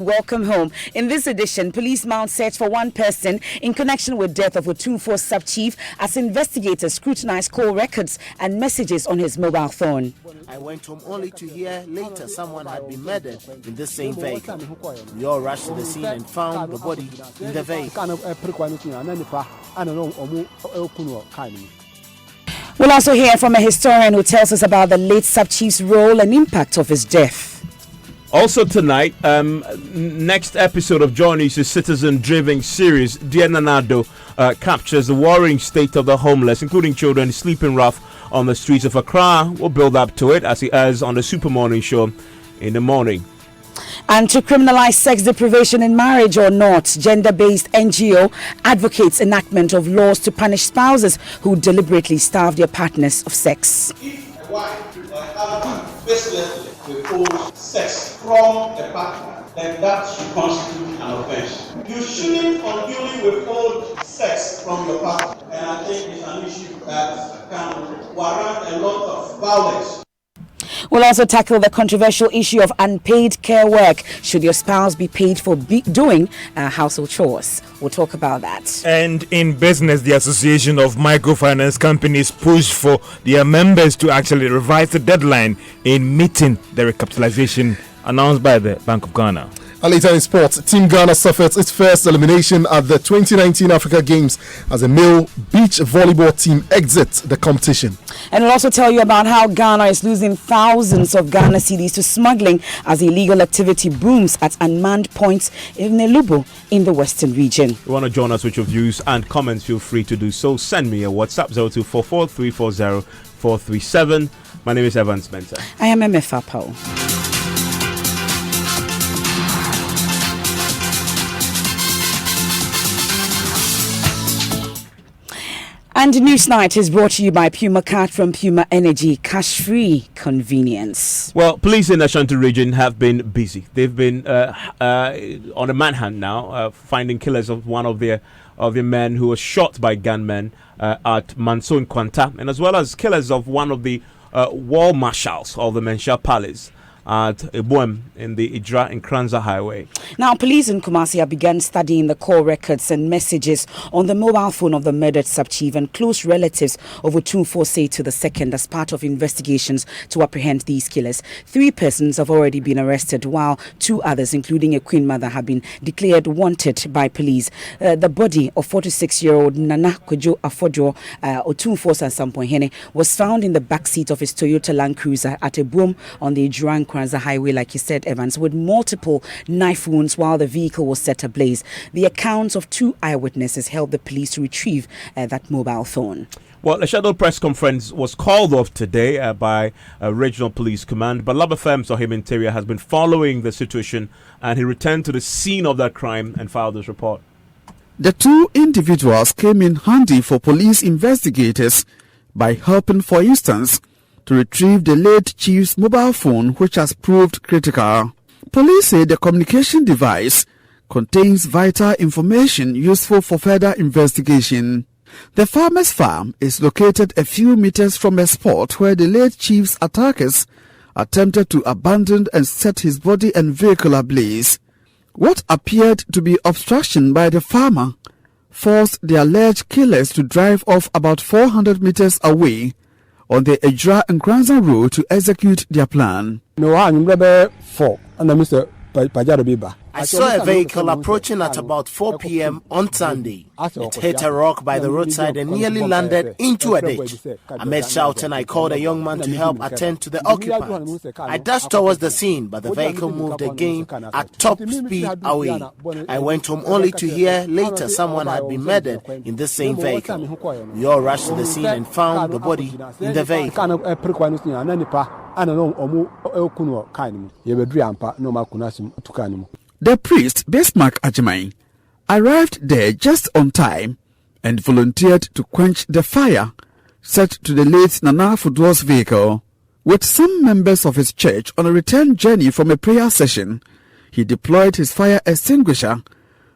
Welcome home. In this edition, police mount search for one person in connection with death of Otumfuo sub-chief as investigators scrutinize call records and messages on his mobile phone. I went home only to hear later someone had been murdered in this same vehicle. We all rushed to the scene and found the body in the vehicle. We'll also hear from a historian who tells us about the late sub-chief's role and impact of his death. Also tonight, next episode of Johnny's citizen-driven series, Dear Nanado, captures the worrying state of the homeless, including children sleeping rough on the streets of Accra. We'll build up to it as he airs on the Super Morning Show in the morning. And to criminalize sex deprivation in marriage or not, gender-based NGO advocates enactment of laws to punish spouses who deliberately starve their partners of sex. If a wife or a husband facelessly withhold sex from a partner, then that should constitute an offense. You shouldn't unduly withhold sex from your partner, and I think it's an issue that can warrant a lot of violence. We'll also tackle the controversial issue of unpaid care work. Should your spouse be paid for doing household chores? We'll talk about that. And in business, the Association of Microfinance Companies pushed for their members to actually revise the deadline in meeting the recapitalization announced by the Bank of Ghana. And later in sports, Team Ghana suffered its first elimination at the 2019 Africa Games as a male beach volleyball team exits the competition. And we'll also tell you about how Ghana is losing thousands of Ghana cedis to smuggling as illegal activity booms at unmanned points in Nelubo in the western region. If you want to join us with your views and comments, feel free to do so. Send me a WhatsApp 0244340437. My name is Evan Spencer. I am MFA Paul. And Newsnight is brought to you by Puma Card from Puma Energy, cash-free convenience. Well, police in the Ashanti region have been busy. They've been on a manhunt now, finding killers of one of their men who was shot by gunmen at Manso Nkwanta, and as well as killers of one of the wall marshals of the Mensha Palace at Eboem in the Idra and Kranza Highway. Now, police in Kumasi have begun studying the call records and messages on the mobile phone of the murdered sub-chief and close relatives of Otumfuo Seitu II as part of investigations to apprehend these killers. 3 persons have already been arrested, while 2 others, including a queen mother, have been declared wanted by police. The body of 46-year-old Nana Kojo Afodjo Otumfuo Sansampohene was found in the backseat of his Toyota Land Cruiser at Eboem on the Idra and Kranza Highway, like you said, Evans, with multiple knife wounds while the vehicle was set ablaze. The accounts of 2 eyewitnesses helped the police to retrieve that mobile phone. Well, a scheduled press conference was called off today by Regional Police Command, but Labafem Sohim Interior has been following the situation, and he returned to the scene of that crime and filed this report. The 2 individuals came in handy for police investigators by helping, for instance, to retrieve the late chief's mobile phone, which has proved critical. Police say the communication device contains vital information useful for further investigation. The farmer's farm is located a few meters from a spot where the late chief's attackers attempted to abandon and set his body and vehicle ablaze. What appeared to be obstruction by the farmer forced the alleged killers to drive off about 400 meters away on the Ejra and Kranza road to execute their plan. I saw a vehicle approaching at about 4 p.m. on Sunday. It hit a rock by the roadside and nearly landed into a ditch. Amid shouting, I called a young man to help attend to the occupants. I dashed towards the scene, but the vehicle moved again at top speed away. I went home only to hear later someone had been murdered in this same vehicle. We all rushed to the scene and found the body in the vehicle. The priest, Bismarck Ajimai, arrived there just on time and volunteered to quench the fire set to the late Nana Fudwo's vehicle. With some members of his church on a return journey from a prayer session, he deployed his fire extinguisher,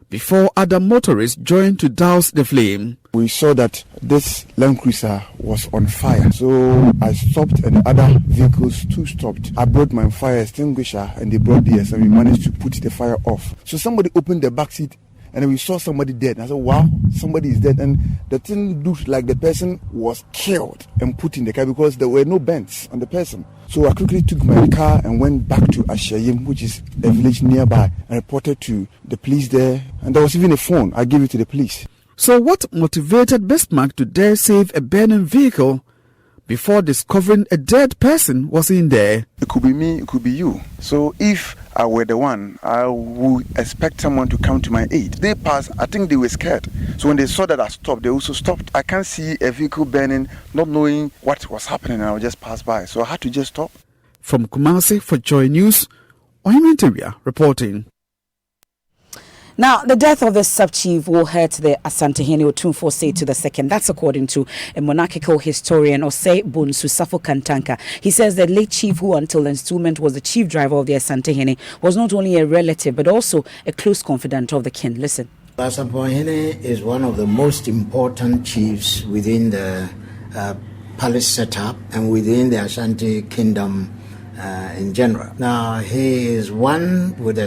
before other motorists joined to douse the flame. We saw that this Land Cruiser was on fire, so I stopped and other vehicles too stopped. I brought my fire extinguisher and they brought theirs and we managed to put the fire off. So somebody opened the back seat and then we saw somebody dead. I said, wow, somebody is dead. And the thing looked like the person was killed and put in the car because there were no bends on the person. So I quickly took my car and went back to Ashayim, which is a village nearby, and reported to the police there. And there was even a phone. I gave it to the police. So what motivated Bismarck to dare save a burning vehicle before discovering a dead person was in there? It could be me, it could be you. So if I were the one, I would expect someone to come to my aid. They passed, I think they were scared. So when they saw that I stopped, they also stopped. I can't see a vehicle burning, not knowing what was happening, and I would just pass by. So I had to just stop. From Kumasi for Joy News, Ohiminteria reporting. Now, the death of the sub-chief will hurt the Asantehene Otumfuo Osei to the second. That's according to a monarchical historian, Osei Bonsu Safo Kantanka. He says the late chief, who until the installment was the chief driver of the Asantehene, was not only a relative but also a close confidant of the king. Listen. Asantehene is one of the most important chiefs within the palace setup and within the Ashanti kingdom in general. Now, he is one with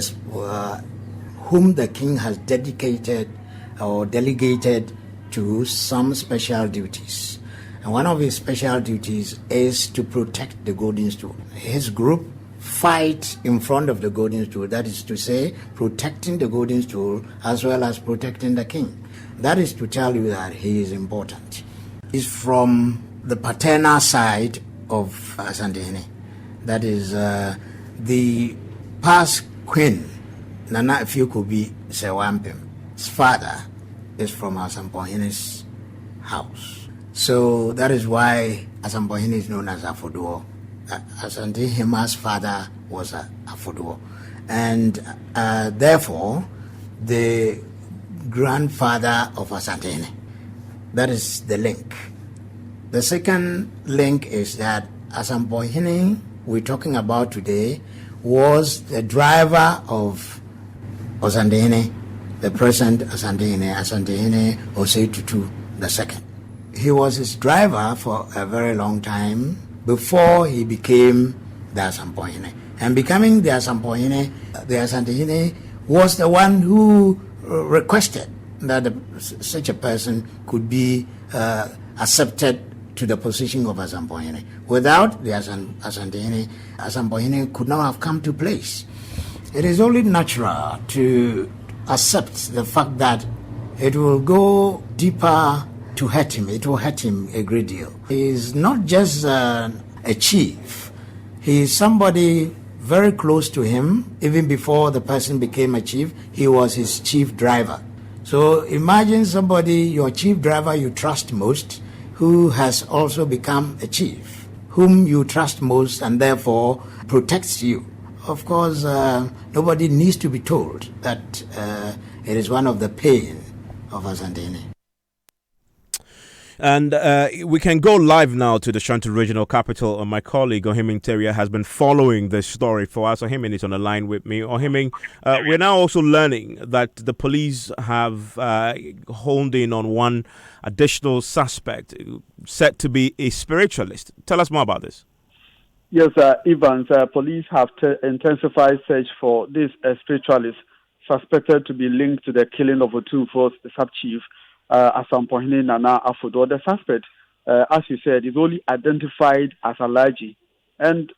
whom the king has dedicated or delegated to some special duties. And one of his special duties is to protect the golden stool. His group fight in front of the golden stool, that is to say, protecting the golden stool as well as protecting the king. That is to tell you that he is important. He's from the paternal side of Asantehene. That is the past queen, Nana Ifeokobi Sewampem's father is from Asampohene's house. So that is why Asampohene is known as Afoduo. Asantehema's father was Afoduo. And therefore, the grandfather of Asantehene. That is the link. The second link is that Asampohene we're talking about today was the driver of Asantehene, the present Asantehene Osei Tutu II. He was his driver for a very long time before he became the Asampohene. And becoming the Asantehene was the one who requested that such a person could be accepted to the position of Asampohene. Without the Asantehene, Asampohene could not have come to place. It is only natural to accept the fact that it will go deeper to hurt him. It will hurt him a great deal. He is not just a chief. He is somebody very close to him. Even before the person became a chief, he was his chief driver. So imagine somebody, your chief driver you trust most, who has also become a chief, whom you trust most and therefore protects you. Of course, nobody needs to be told that it is one of the pain of Asantehene. And we can go live now to the Shanti regional capital. My colleague Ohiming Teria has been following this story for us. Ohiming is on the line with me. Ohiming, we're now also learning that the police have honed in on one additional suspect said to be a spiritualist. Tell us more about this. Yes, Evans, police have intensified search for this spiritualist suspected to be linked to the killing of Otumfuo's sub-chief, Asampohene Nana Afoduo. The suspect, as you said, is only identified as Alaji. And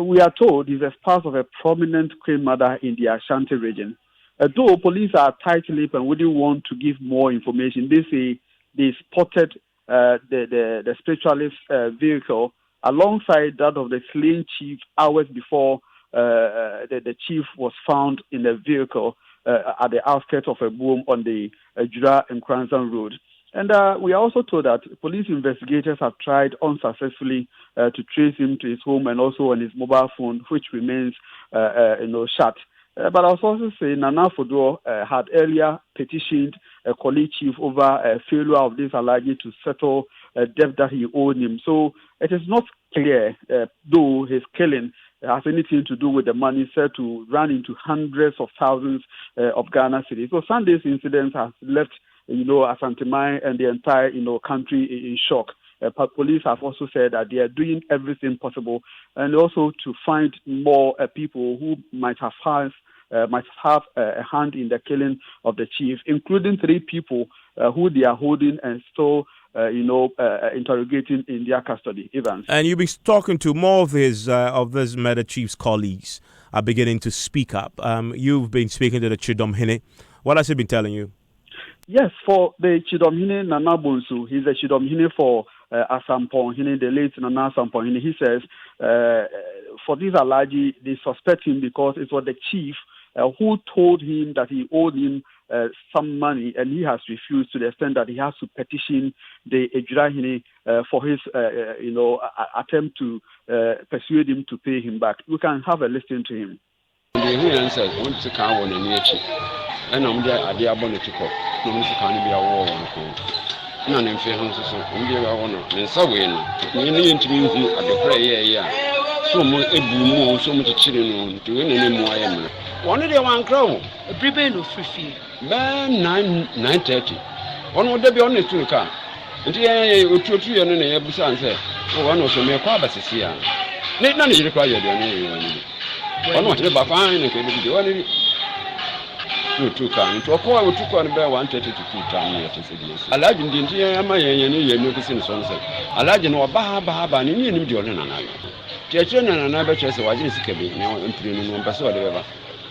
we are told he's a spouse of a prominent queen mother in the Ashanti region. Though police are tight-lipped and wouldn't want to give more information, they say they spotted the spiritualist vehicle alongside that of the slain chief hours before the chief was found in the vehicle at the outskirts of a boom on the Jura and Kranzan Road. And we are also told that police investigators have tried unsuccessfully to trace him to his home and also on his mobile phone, which remains shut. But I was also saying Nana Afoduo had earlier petitioned a colleague chief over a failure of this Alaji to settle a debt that he owed him. So it is not clear, though his killing has anything to do with the money said to run into hundreds of thousands of Ghana cedis. So Sunday's incident has left, Asante and the entire, country in shock. Police have also said that they are doing everything possible and also to find more people who might have a hand in the killing of the chief, including 3 people who they are holding and still, interrogating in their custody. Evans. And you've been talking to more of this murder chief's colleagues are beginning to speak up. You've been speaking to the Chidomhene. What has he been telling you? Yes, for the Chidomhene Nana Bonsu, he's a Chidomhene for Asamponhene, the late Nana Asamponhene. He says for this Alaji, they suspect him because it was the chief who told him that he owed him some money, and he has refused to the extent that he has to petition the Ejurahine for his, attempt to persuade him to pay him back. We can have a listen to him. One day one crow, a prepaid of free. Man 9:30. One would be on the 2 car. And here you 2 and a busan said, one was a mere quabas here. None is required. One was never fine and can be one. 2 car to a call with 2 on the bear 1:30 to 2 times. A large in the interior, my and sunset. A large in Baha and Indian Jordan and I. Churchill and another chess was in Sicily, and premium Passover.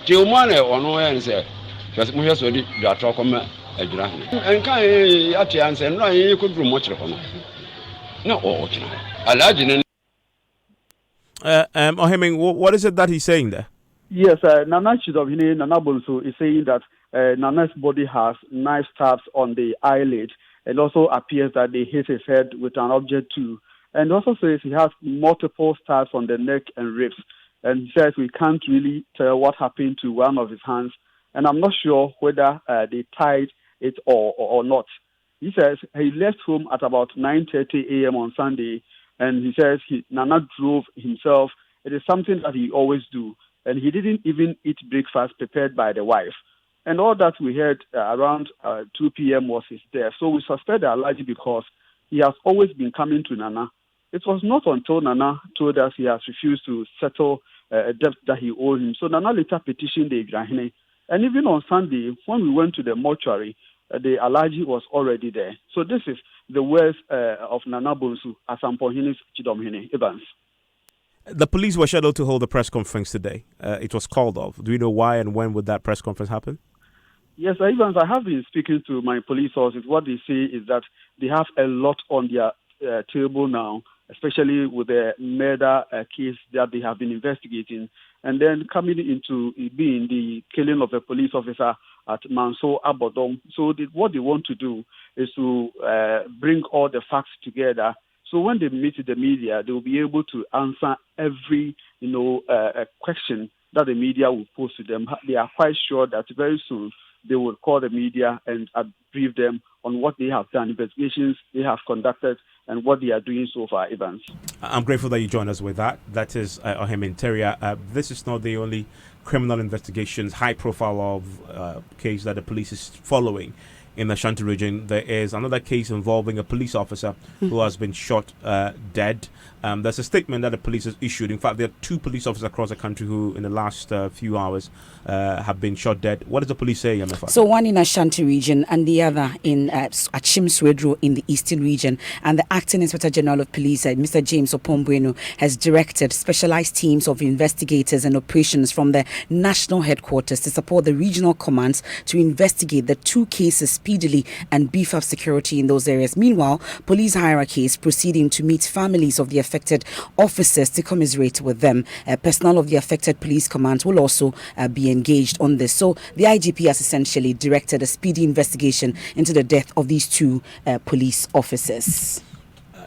Tiumane or no answer, because we have already got talk on a draft. And can you answer and you could do much of it? No, a large in what is it that he's saying there? Yes, Nana Chidomhene Nana Bonsu is saying that Nana's body has knife stabs on the eyelid and also appears that they hit his head with an object too. And also says he has multiple stabs on the neck and ribs. And he says we can't really tell what happened to one of his hands. And I'm not sure whether they tied it or not. He says he left home at about 9:30 a.m. on Sunday. And he says Nana drove himself. It is something that he always do. And he didn't even eat breakfast prepared by the wife. And all that we heard around 2 p.m. was his death. So we suspect the allergy because he has always been coming to Nana. It was not until Nana told us he has refused to settle a debt that he owed him. So Nana later petitioned the Igrahine. And even on Sunday, when we went to the mortuary, the allergy was already there. So this is the words of Nana Bonsu, Asamponhene's Chidomhene. Evans. The police were scheduled to hold a press conference today. It was called off. Do you know why and when would that press conference happen? Yes, Evans, I have been speaking to my police sources. What they say is that they have a lot on their table now, especially with the murder case that they have been investigating, and then coming into being the killing of a police officer at Manso Abodom. So what they want to do is to bring all the facts together. So when they meet the media, they will be able to answer every, question that the media will pose to them. They are quite sure that very soon they will call the media and brief them on what they have done, investigations they have conducted, and what they are doing so far, Evans. I'm grateful that you joined us with that. That is Ohim Interior. This is not the only criminal investigations, high-profile case that the police is following in the Ashanti region. There is another case involving a police officer who has been shot dead. There's a statement that the police has issued. In fact, there are 2 police officers across the country who, in the last few hours, have been shot dead. What does the police say, MFA? So one in Ashanti region and the other in Achim Swedro in the eastern region. And the Acting Inspector General of Police, Mr. James Opombueno, has directed specialized teams of investigators and operations from the national headquarters to support the regional commands to investigate the 2 cases speedily and beef up security in those areas. Meanwhile, police hierarchy is proceeding to meet families of the affected officers to commiserate with them. Personnel of the affected police commands will also be engaged on this. So the IGP has essentially directed a speedy investigation into the death of these 2 police officers.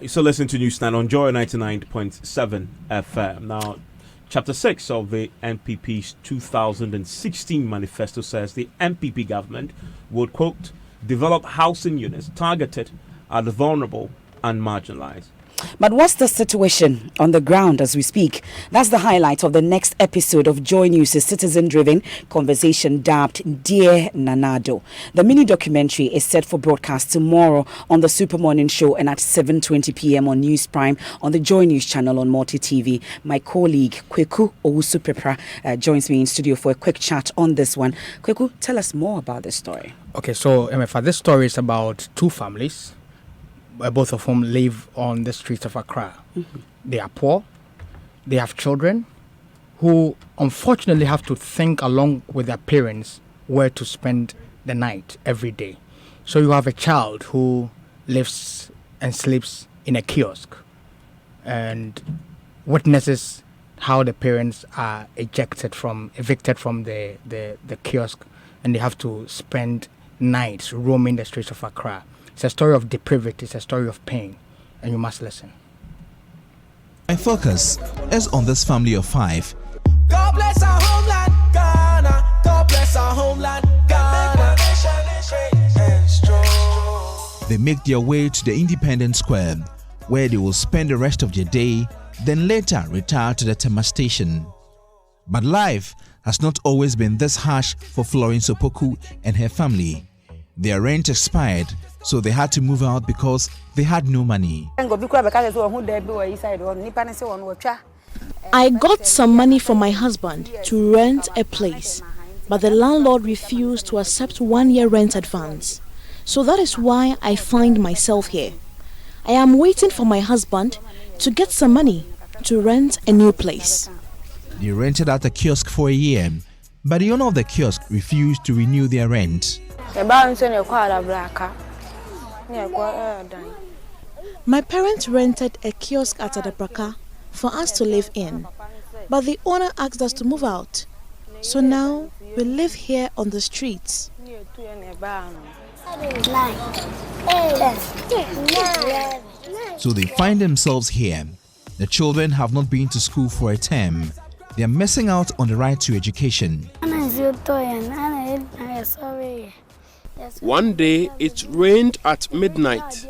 So listen to Newsstand on Joy 99.7 FM. Now, Chapter 6 of the NPP's 2016 manifesto says the NPP government would, quote, develop housing units targeted at the vulnerable and marginalized. But what's the situation on the ground as we speak? That's the highlight of the next episode of Joy News' citizen-driven conversation dubbed Dear Nanado. The mini documentary is set for broadcast tomorrow on the Super Morning Show and at 7:20 p.m. on News Prime on the Joy News channel on Multi TV. My colleague Kweku Owusu-Pepra joins me in studio for a quick chat on this one. Kweku, tell us more about this story. Okay, so MFA, this story is about two families, both of whom live on the streets of Accra. Mm-hmm. They are poor, they have children who unfortunately have to think along with their parents where to spend the night every day. So you have a child who lives and sleeps in a kiosk and witnesses how the parents are evicted from the kiosk, and they have to spend nights roaming the streets of Accra. It's a story of depravity, it's a story of pain, and you must listen. My focus is on this family of 5. God bless our homeland, Ghana. God bless our homeland, Ghana. They make their way to the Independence Square, where they will spend the rest of their day, then later retire to the Tema station. But life has not always been this harsh for Florence Opoku and her family. Their rent expired, so they had to move out because they had no money. I got some money from my husband to rent a place, but the landlord refused to accept 1 year rent advance. So that is why I find myself here. I am waiting for my husband to get some money to rent a new place. They rented out a kiosk for a year, but the owner of the kiosk refused to renew their rent. My parents rented a kiosk at Adabraka for us to live in, but the owner asked us to move out. So now we live here on the streets. So they find themselves here. The children have not been to school for a term. They are missing out on the right to education. One day it rained at midnight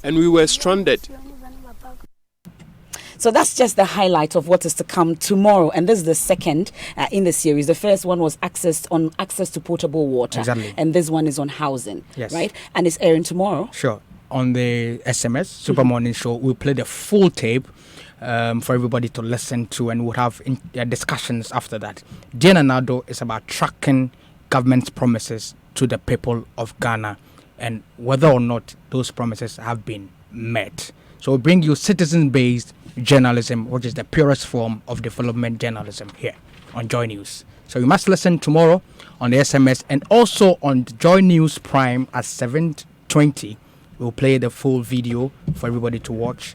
and we were stranded. So that's just the highlight of what is to come tomorrow, and this is the second in the series. The first one was access to potable water, exactly, and this one is on housing, yes, right? And it's airing tomorrow. Sure, on the SMS Super Morning Show, we'll play the full tape for everybody to listen to, and we'll have discussions after that. Dear Nanado is about tracking government's promises to the people of Ghana and whether or not those promises have been met. So we bring you citizen-based journalism, which is the purest form of development journalism here on Joy News. So you must listen tomorrow on the SMS and also on Joy News Prime at 7:20. We'll play the full video for everybody to watch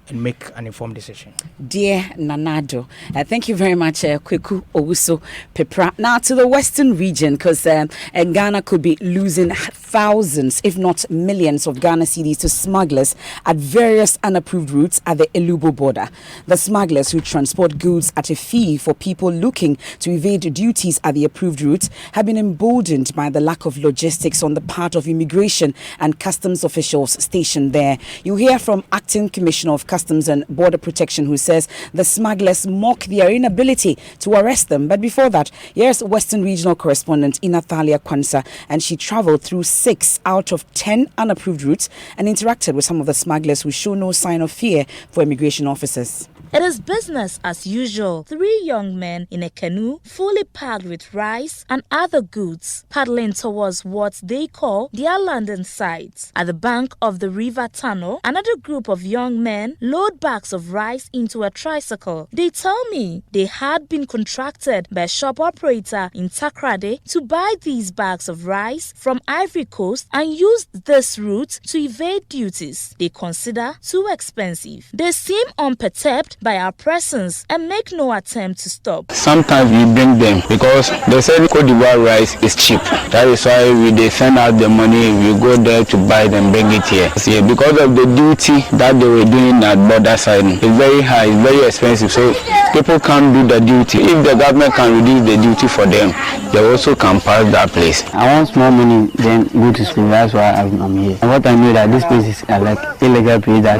and make an informed decision. Dear Nanado, thank you very much, Kweku Owusu-Pepra. Now to the Western region, because Ghana could be losing thousands, if not millions, of Ghana cedis to smugglers at various unapproved routes at the Elubo border. The smugglers, who transport goods at a fee for people looking to evade duties at the approved routes, have been emboldened by the lack of logistics on the part of immigration and customs officials stationed there. You hear from Acting Commissioner of Customs and Border Protection, who says the smugglers mock their inability to arrest them. But before that, here's Western Regional Correspondent Inathalia Kwansa, and she traveled through 6 out of 10 unapproved routes and interacted with some of the smugglers who show no sign of fear for immigration officers. It is business as usual. 3 young men in a canoe fully packed with rice and other goods paddling towards what they call their landing sites. At the bank of the river tunnel, another group of young men load bags of rice into a tricycle. They tell me they had been contracted by a shop operator in Takrade to buy these bags of rice from Ivory Coast and use this route to evade duties they consider too expensive. They seem unperturbed by our presence and make no attempt to stop. Sometimes we bring them because they say Cote d'Ivoire rice is cheap. That is why they send out the money, we go there to buy them, bring it here. See, because of the duty that they were doing at border side, it's very high, it's very expensive, so people can't do the duty. If the government can reduce the duty for them, they also can pass that place. I want small money, then go to school. That's why I'm here. And what I know that this place is like illegal place that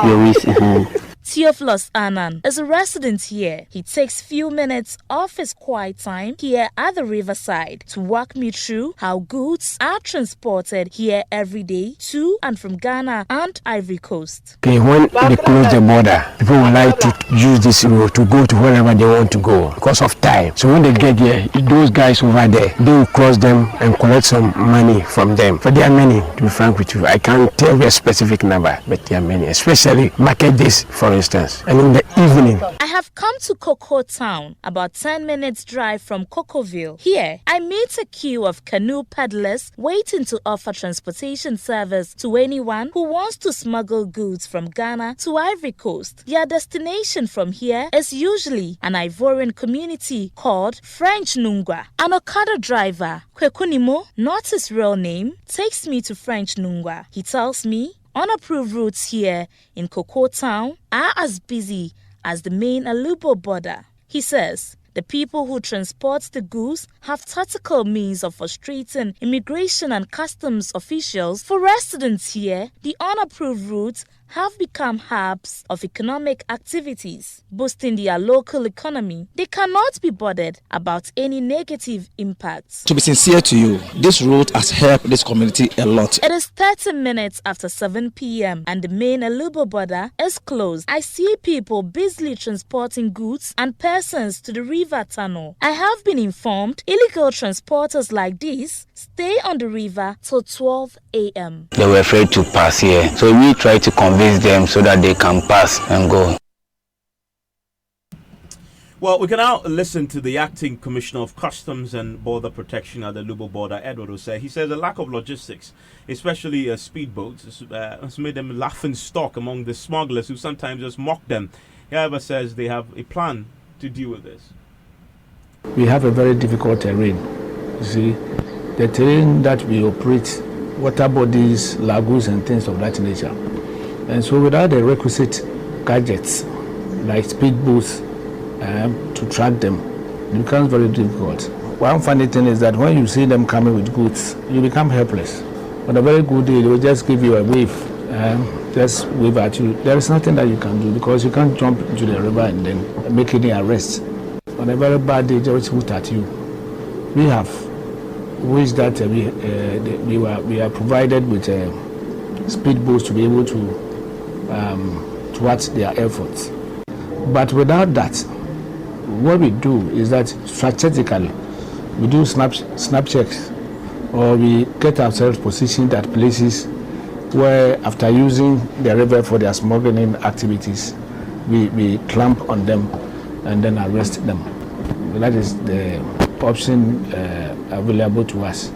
they wish. Theophilus Annan is a resident here. He takes few minutes off his quiet time here at the riverside to walk me through how goods are transported here every day to and from Ghana and Ivory Coast. Okay, when they close the border, people would like to use this road to go to wherever they want to go because of time. So when they get here, those guys over there, they will cross them and collect some money from them. For there are many, to be frank with you. I can't tell you a specific number, but there are many, especially market days, for instance, and in the evening. I have come to Cocoa Town, about 10 minutes drive from Cocoville. Here, I meet a queue of canoe peddlers waiting to offer transportation service to anyone who wants to smuggle goods from Ghana to Ivory Coast. Their destination from here is usually an Ivorian community called French Nungwa. An Okada driver, Kwekunimo, not his real name, takes me to French Nungwa. He tells me unapproved routes here in Cocoa Town are as busy as the main Alubo border. He says the people who transport the goods have tactical means of frustrating immigration and customs officials. For residents here, the unapproved routes have become hubs of economic activities, boosting their local economy. They cannot be bothered about any negative impacts. To be sincere to you, this route has helped this community a lot. It is 30 minutes after 7 p.m. and the main Alubo border is closed. I see people busily transporting goods and persons to the river tunnel. I have been informed illegal transporters like these stay on the river till 12 a.m. They were afraid to pass here, so we try to convince them so that they can pass and go. Well, we can now listen to the acting commissioner of customs and border protection at the Lubo border, Edward Osei. He says the lack of logistics, especially speedboats, has made them laughing stock among the smugglers who sometimes just mock them. He, however, says they have a plan to deal with this. We have a very difficult terrain. You see, the terrain that we operate, water bodies, lagoons, and things of that nature. And so without the requisite gadgets like speedboats to track them, it becomes very difficult. One funny thing is that when you see them coming with goods, you become helpless. On a very good day, they will just give you a wave, just wave at you. There is nothing that you can do because you can't jump into the river and then make any arrest. On a very bad day, they just shoot at you. We have wished that we are provided with speedboats to be able to thwart their efforts. But without that, what we do is that strategically we do snap checks, or we get ourselves positioned at places where, after using the river for their smuggling activities, we clamp on them and then arrest them. That is the option available to us.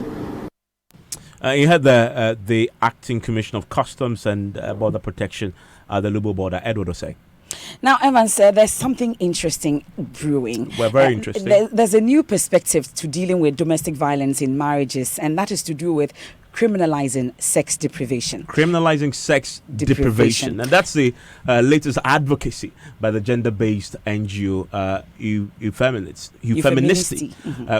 You had the acting commissioner of customs and border protection at the Lubo border, Edward Osei. Now, Evans, there's something interesting brewing. Well, very interesting. There's a new perspective to dealing with domestic violence in marriages, and that is to do with criminalizing sex deprivation. Criminalizing sex deprivation. And that's the latest advocacy by the gender-based NGO Feministi,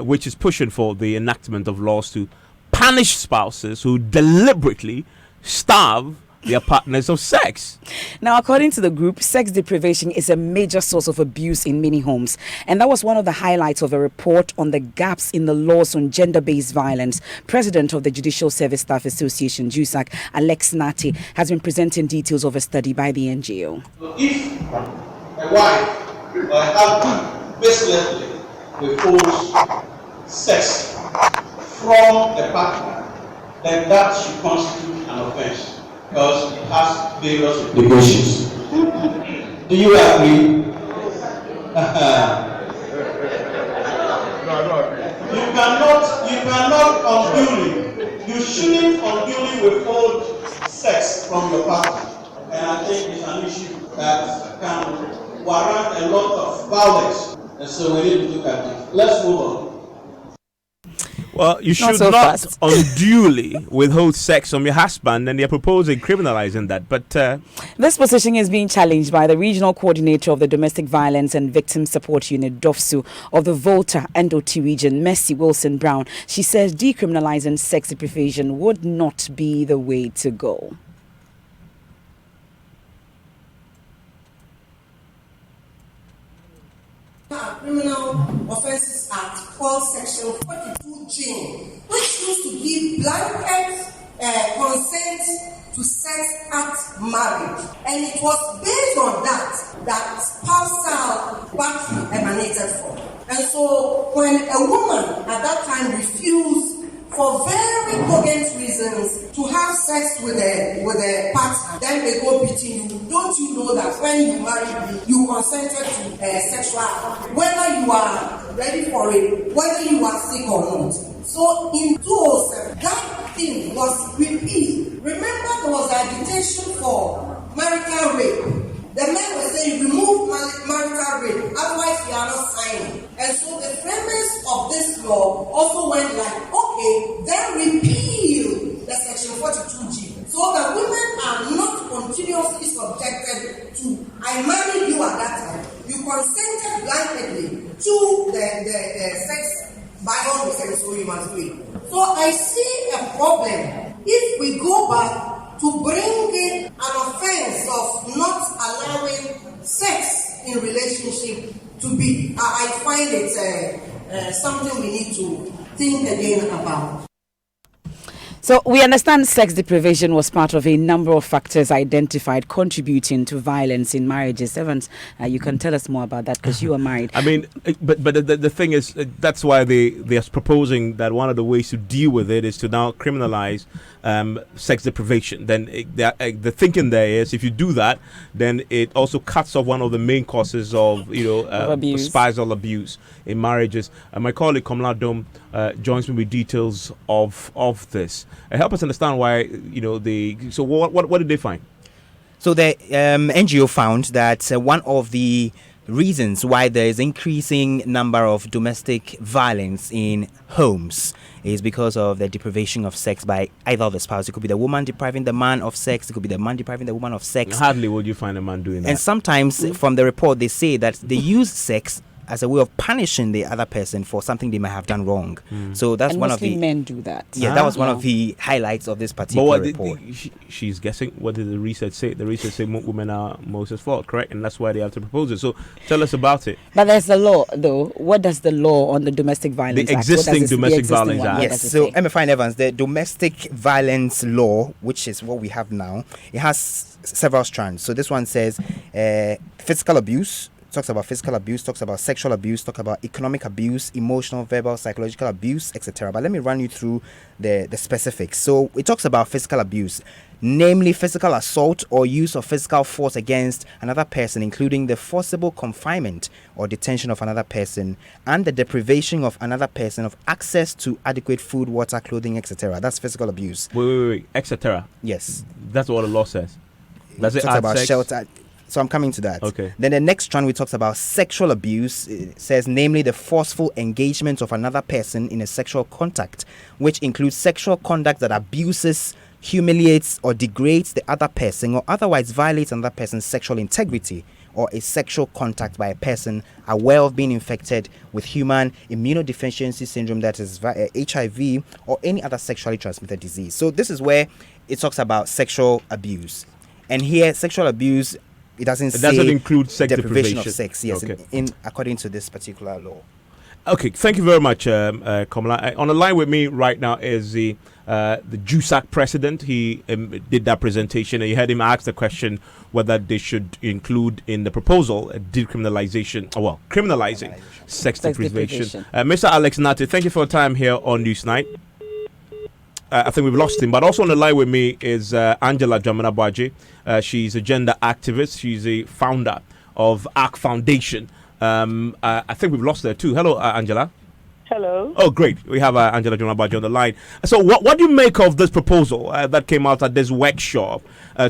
which is pushing for the enactment of laws to punish spouses who deliberately starve their partners of sex. Now, according to the group, sex deprivation is a major source of abuse in many homes. And that was one of the highlights of a report on the gaps in the laws on gender-based violence. President of the Judicial Service Staff Association, JUSAC, Alex Nati, has been presenting details of a study by the NGO. If a wife or a husband baselessly withholds sex from the partner, then that should constitute an offense, because it has various implications. Do you agree? You cannot unduly, you shouldn't unduly withhold sex from your partner. And I think it's an issue that can warrant a lot of violence. And so we need to look at it. Let's move on. Well, you should not unduly withhold sex from your husband, and they're proposing criminalizing that. But this position is being challenged by the regional coordinator of the Domestic Violence and Victim Support Unit, DOVSU, of the Volta NOT region, Mercy Wilson Brown. She says decriminalizing sex deprivation would not be the way to go. Criminal Offences Act called Section 42G, which used to give blanket consent to sex at marriage. And it was based on that spousal battery emanated from. And so when a woman at that time refused for very cogent reasons to have sex with a partner, then they go beating you. Don't you know that when you married, you consented to sexual act, whether you are ready for it, whether you are sick or not. So in 2007, that thing was repeated. Remember, there was agitation for marital rape. The men were saying, remove marital rape, otherwise we are not signing. And so the framers of this law also went like, okay, then repeal the Section 42G, so that women are not continuously subjected to, I married you at that time, you consented blankly to the sex violence, and so you must do it. So I see a problem if we go back to bring in an offense of not allowing sex in relationship to be. I find it something we need to think again about. So we understand sex deprivation was part of a number of factors identified contributing to violence in marriages. Evans, you can tell us more about that because you are married. I mean, but the thing is, that's why they are proposing that one of the ways to deal with it is to now criminalize sex deprivation. Then the thinking there is, if you do that, then it also cuts off one of the main causes of spousal abuse in marriages. My colleague Komla Dom joins me with details of this. Help us understand why So what did they find? So the NGO found that one of the reasons why there is increasing number of domestic violence in homes is because of the deprivation of sex by either of the spouse. It could be the woman depriving the man of sex. It could be the man depriving the woman of sex. Hardly would you find a man doing that. And sometimes from the report they say that they use sex as a way of punishing the other person for something they might have done wrong. So that's one of the men do that. Yeah, that was one of the highlights of this particular report. She's guessing. What did the research say? The research say women are most at fault, correct? And that's why they have to propose it. So tell us about it. But there's the law, though. What does the law on the Domestic Violence Act? Existing Domestic Violence Act. Yes. So MFI Evans, the Domestic Violence Law, which is what we have now, it has several strands. So this one says physical abuse. Talks about physical abuse, talks about sexual abuse, talks about economic abuse, emotional, verbal, psychological abuse, etc. But let me run you through the specifics. So it talks about physical abuse, namely physical assault or use of physical force against another person, including the forcible confinement or detention of another person and the deprivation of another person of access to adequate food, water, clothing, etc. That's physical abuse. Wait, etc. Yes. That's what the law says. Does it talks add about sex? shelter. So I'm coming to that. Okay. Then the next strand we talks about sexual abuse. It says namely the forceful engagement of another person in a sexual contact, which includes sexual conduct that abuses, humiliates or degrades the other person or otherwise violates another person's sexual integrity, or a sexual contact by a person aware of being infected with human immunodeficiency syndrome, that is HIV, or any other sexually transmitted disease. So this is where it talks about sexual abuse. And here sexual abuse, it doesn't include sex deprivation of sex, yes, okay. in according to this particular law. Okay, thank you very much, Komla. On the line with me right now is the JUSAC president. He did that presentation, and you heard him ask the question whether they should include in the proposal a decriminalization, criminalizing sex deprivation. Mr. Alex Nati, thank you for your time here on Newsnight. I think we've lost him, but also on the line with me is Angela Jamanabaji. She's a gender activist. She's a founder of ARC Foundation. I think we've lost her too. Hello, Angela. Hello. Oh, great. We have Angela Jamanabaji on the line. So what do you make of this proposal that came out at this workshop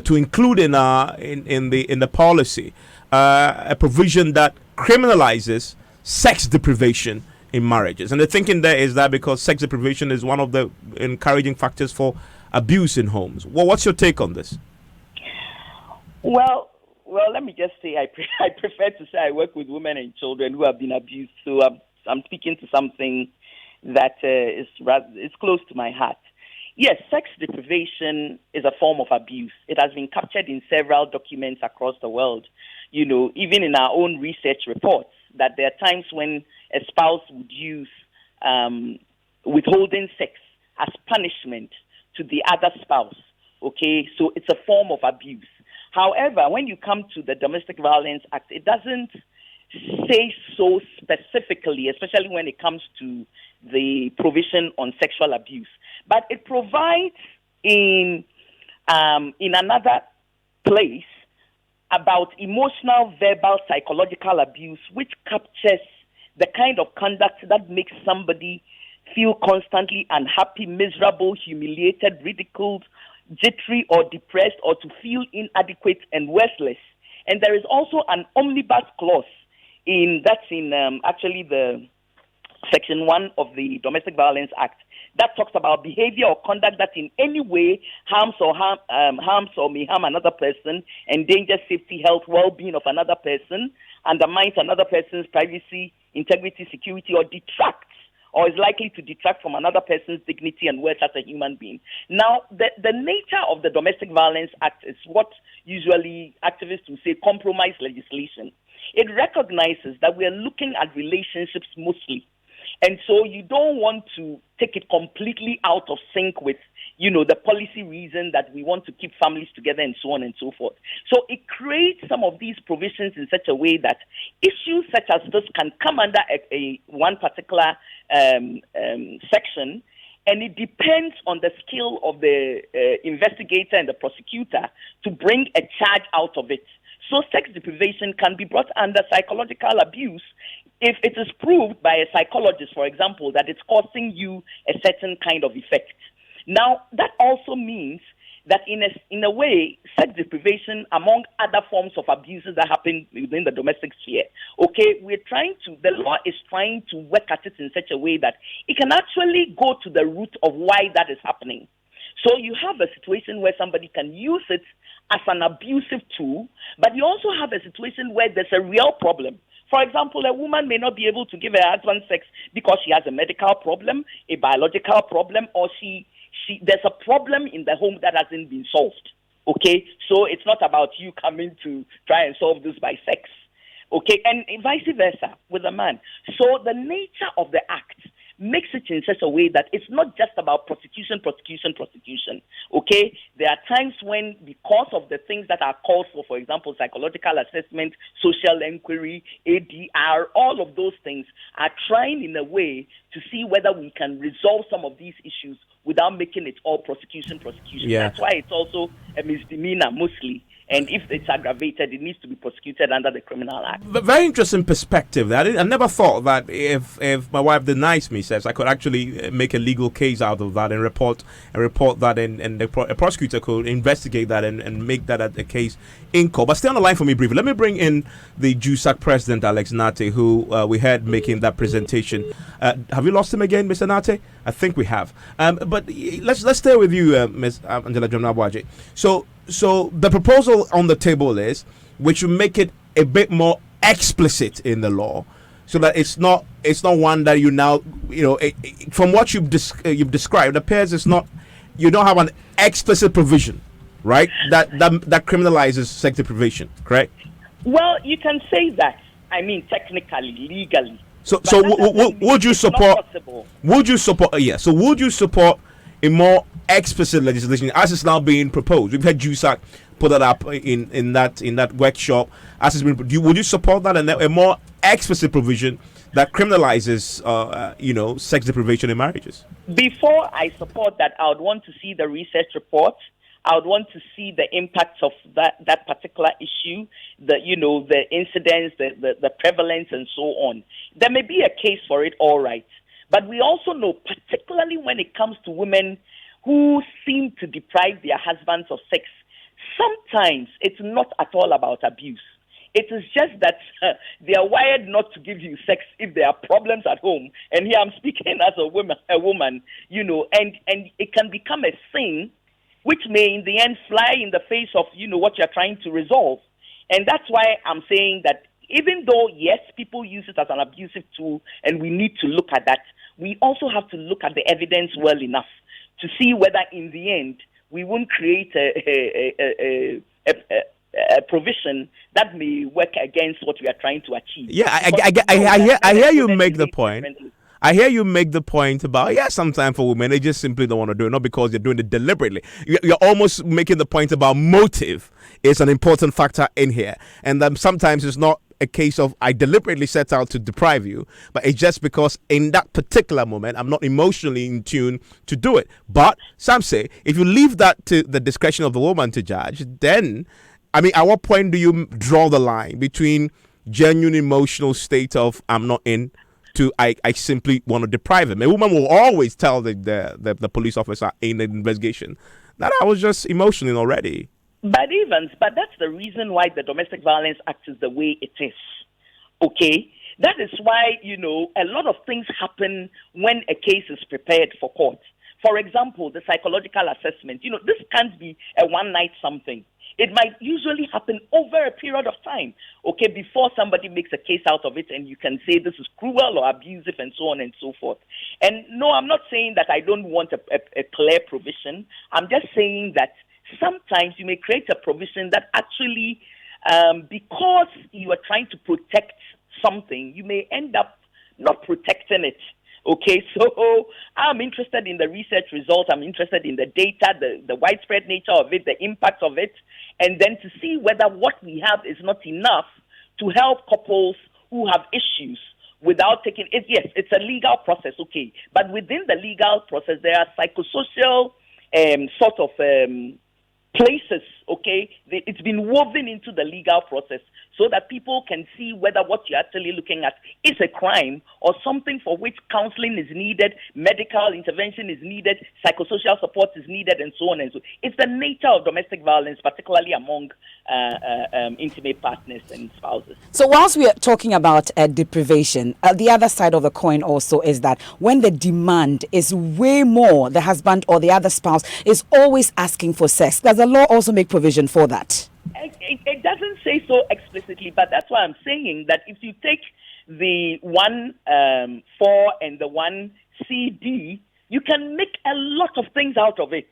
to include in the policy a provision that criminalizes sex deprivation in marriages. And the thinking there is that because sex deprivation is one of the encouraging factors for abuse in homes. Well, what's your take on this? Well, let me just say I prefer to say I work with women and children who have been abused. So I'm speaking to something that is close to my heart. Yes, sex deprivation is a form of abuse. It has been captured in several documents across the world. You know, even in our own research reports, that there are times when a spouse would use withholding sex as punishment to the other spouse. Okay, so it's a form of abuse. However, when you come to the Domestic Violence Act, it doesn't say so specifically, especially when it comes to the provision on sexual abuse. But it provides in another place about emotional, verbal, psychological abuse, which captures the kind of conduct that makes somebody feel constantly unhappy, miserable, humiliated, ridiculed, jittery or depressed, or to feel inadequate and worthless. And there is also an omnibus clause that's in actually the Section 1 of the Domestic Violence Act that talks about behavior or conduct that in any way harms or may harm another person, endangers safety, health, well-being of another person, undermines another person's privacy, integrity, security, or detracts or is likely to detract from another person's dignity and worth as a human being. Now, the nature of the Domestic Violence Act is what usually activists will say compromise legislation. It recognizes that we are looking at relationships mostly. And so you don't want to take it completely out of sync with, the policy reason that we want to keep families together and so on and so forth. So it creates some of these provisions in such a way that issues such as this can come under one particular section, and it depends on the skill of the investigator and the prosecutor to bring a charge out of it. So sex deprivation can be brought under psychological abuse if it is proved by a psychologist, for example, that it's causing you a certain kind of effect. Now, that also means that in a way, sex deprivation, among other forms of abuses that happen within the domestic sphere, the law is trying to work at it in such a way that it can actually go to the root of why that is happening. So you have a situation where somebody can use it as an abusive tool, but you also have a situation where there's a real problem. For example, a woman may not be able to give her husband sex because she has a medical problem, a biological problem, or there's a problem in the home that hasn't been solved. Okay, so it's not about you coming to try and solve this by sex. Okay, and vice versa with a man. So the nature of the act makes it in such a way that it's not just about prosecution. Okay, there are times when, because of the things that are called for example, psychological assessment, social inquiry, ADR, all of those things are trying in a way to see whether we can resolve some of these issues without making it all prosecution. Yeah. That's why it's also a misdemeanor mostly. And if it's aggravated, it needs to be prosecuted under the Criminal Act. Very interesting perspective. I never thought that if my wife denies me sex, I could actually make a legal case out of that and report that, and a prosecutor could investigate that and make that a case in court. But stay on the line for me briefly. Let me bring in the JUSAC president, Alex Nate, who we heard making that presentation. Have we lost him again, Mr. Nate? I think we have. But let's stay with you, Ms. Angela Jomnabwaje. So the proposal on the table is we should make it a bit more explicit in the law, so that it's not one that you now from what you've described, it appears you don't have an explicit provision, right? That criminalizes sex deprivation, correct? Well, you can say that. I mean, technically, legally. So would you support? Would you support? Yeah. So would you support a more explicit legislation as it's now being proposed? We've had JUSAC put that up in that workshop. As it's been, would you support that and a more explicit provision that criminalizes sex deprivation in marriages? Before I support that, I would want to see the research report. I would want to see the impacts of that particular issue, the incidence, the prevalence, and so on. There may be a case for it, all right. But we also know, particularly when it comes to women who seem to deprive their husbands of sex, sometimes it's not at all about abuse. It is just that they are wired not to give you sex if there are problems at home. And here I'm speaking as a woman, you know, and it can become a sin, which may in the end fly in the face of, you know, what you're trying to resolve. And that's why I'm saying that even though, yes, people use it as an abusive tool, and we need to look at that, we also have to look at the evidence well enough to see whether in the end we won't create a provision that may work against what we are trying to achieve. Yeah, I hear you make the point. I hear you make the point about, sometimes for women, they just simply don't want to do it, not because they're doing it deliberately. You're almost making the point about motive is an important factor in here. And sometimes it's not a case of I deliberately set out to deprive you, but it's just because in that particular moment, I'm not emotionally in tune to do it. But some say, if you leave that to the discretion of the woman to judge, then, I mean, at what point do you draw the line between genuine emotional state of I'm not in to I simply want to deprive him? A woman will always tell the police officer in the investigation that I was just emotionally already. But that's the reason why the Domestic Violence Act is the way it is. Okay? That is why, you know, a lot of things happen when a case is prepared for court. For example, the psychological assessment. You know, this can't be a one-night something. It might usually happen over a period of time, okay, before somebody makes a case out of it and you can say this is cruel or abusive and so on and so forth. And no, I'm not saying that I don't want a clear provision. I'm just saying that sometimes you may create a provision that actually, because you are trying to protect something, you may end up not protecting it. Okay, so I'm interested in the research results. I'm interested in the data, the widespread nature of it, the impact of it, and then to see whether what we have is not enough to help couples who have issues without taking it. Yes, it's a legal process, okay, but within the legal process, there are psychosocial sort of places, okay? It's been woven into the legal process so that people can see whether what you're actually looking at is a crime or something for which counseling is needed, medical intervention is needed, psychosocial support is needed, and so on and so on. It's the nature of domestic violence, particularly among intimate partners and spouses. So whilst we are talking about deprivation, the other side of the coin also is that when the demand is way more, the husband or the other spouse is always asking for sex. Does the law also make provision for that? It doesn't say so explicitly, but that's why I'm saying that if you take the 1(4) and the 1(c)(d), you can make a lot of things out of it.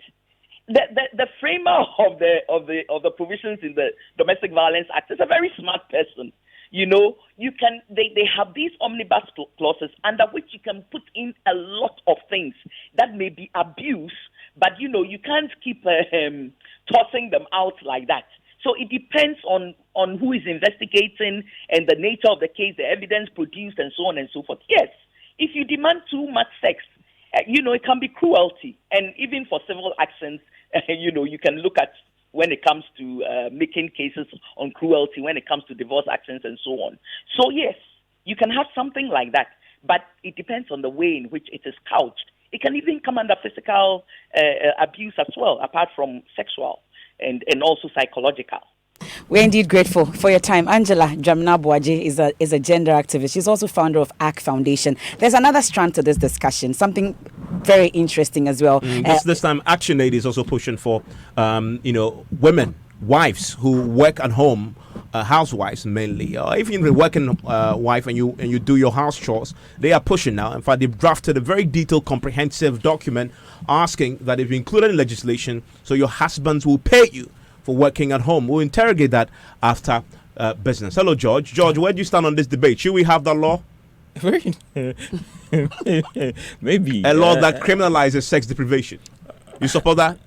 The framer of the provisions in the Domestic Violence Act is a very smart person. You know, they have these omnibus clauses under which you can put in a lot of things that may be abuse, but you know, you can't keep tossing them out like that. So it depends on who is investigating and the nature of the case, the evidence produced, and so on and so forth. Yes, if you demand too much sex, you know, it can be cruelty. And even for civil actions, you know, you can look at when it comes to making cases on cruelty, when it comes to divorce actions and so on. So yes, you can have something like that, but it depends on the way in which it is couched. It can even come under physical abuse as well, apart from sexual and also psychological. We're indeed grateful for your time. Angela Dramina Boaji is a gender activist. She's also founder of ACT Foundation. There's another strand to this discussion, something very interesting as well. This time, Action Aid is also pushing for, women, wives who work at home, housewives mainly, or even the working wife and you do your house chores. They are pushing now. In fact, they've drafted a very detailed, comprehensive document asking that it be included in legislation so your husbands will pay you for working at home. We'll interrogate that after business. Hello, George. George, where do you stand on this debate? Should we have that law? Maybe. A law that criminalizes sex deprivation. You support that?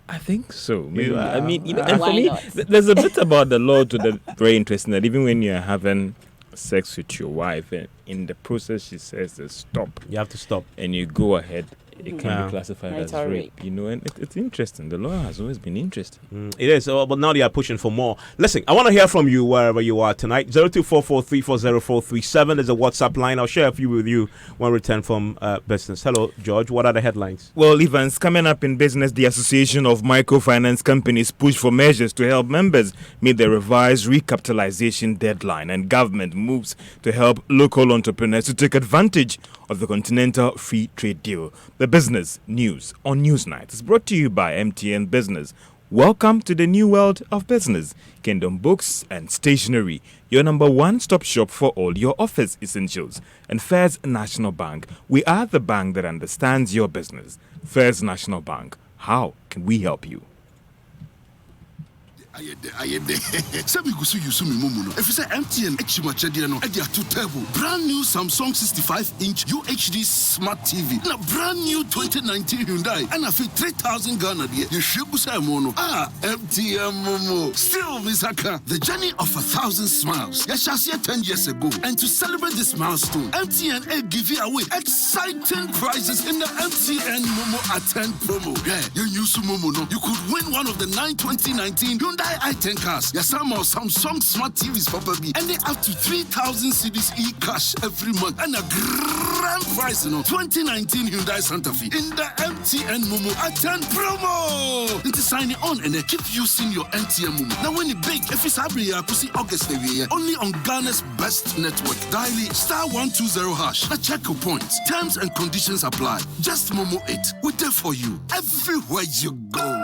I think so. Maybe. I mean, and for me, there's a bit about the law that's very interesting, that even when you're having sex with your wife and in the process she says stop, you have to stop, and you go ahead it can be classified as rape. You know, and it's interesting. The law has always been interesting. It is, but now they are pushing for more. Listen, I want to hear from you wherever you are tonight. 0244340437 is a WhatsApp line. I'll share a few with you when we return from business. Hello, George. What are the headlines? Well, Evans, coming up in business, the Association of Microfinance Companies push for measures to help members meet the revised recapitalization deadline, and government moves to help local entrepreneurs to take advantage of the Continental Free Trade Deal. The business news on Newsnight is brought to you by MTN Business. Welcome to the new world of business. Kingdom Books and Stationery, your number one-stop shop for all your office essentials. And First National Bank, we are the bank that understands your business. First National Bank, how can we help you? MTN brand new Samsung 65-inch UHD Smart TV. Now brand new 2019 Hyundai. And I feel 3,000 Ghana. MTN Momo. Still, Misaka, the journey of 1,000 smiles. Yashasya 10 years ago. And to celebrate this milestone, MTN give you away exciting prizes in the MTN Momo Attend promo. Yeah, you use Momo. No, you could win one of the 2019 Hyundai i10 cars. Yes, some or Samsung Smart TVs for baby. And they up to 3,000 CDs e-cash every month. And a grand prize, 2019 Hyundai Santa Fe in the MTN Momo Attend promo. Into signing on and they keep using your MTN Momo. Now when you big, if it's every August only on Ghana's best network. Dial *120#. A check your points. Terms and conditions apply. Just Momo it. We're there for you everywhere you go.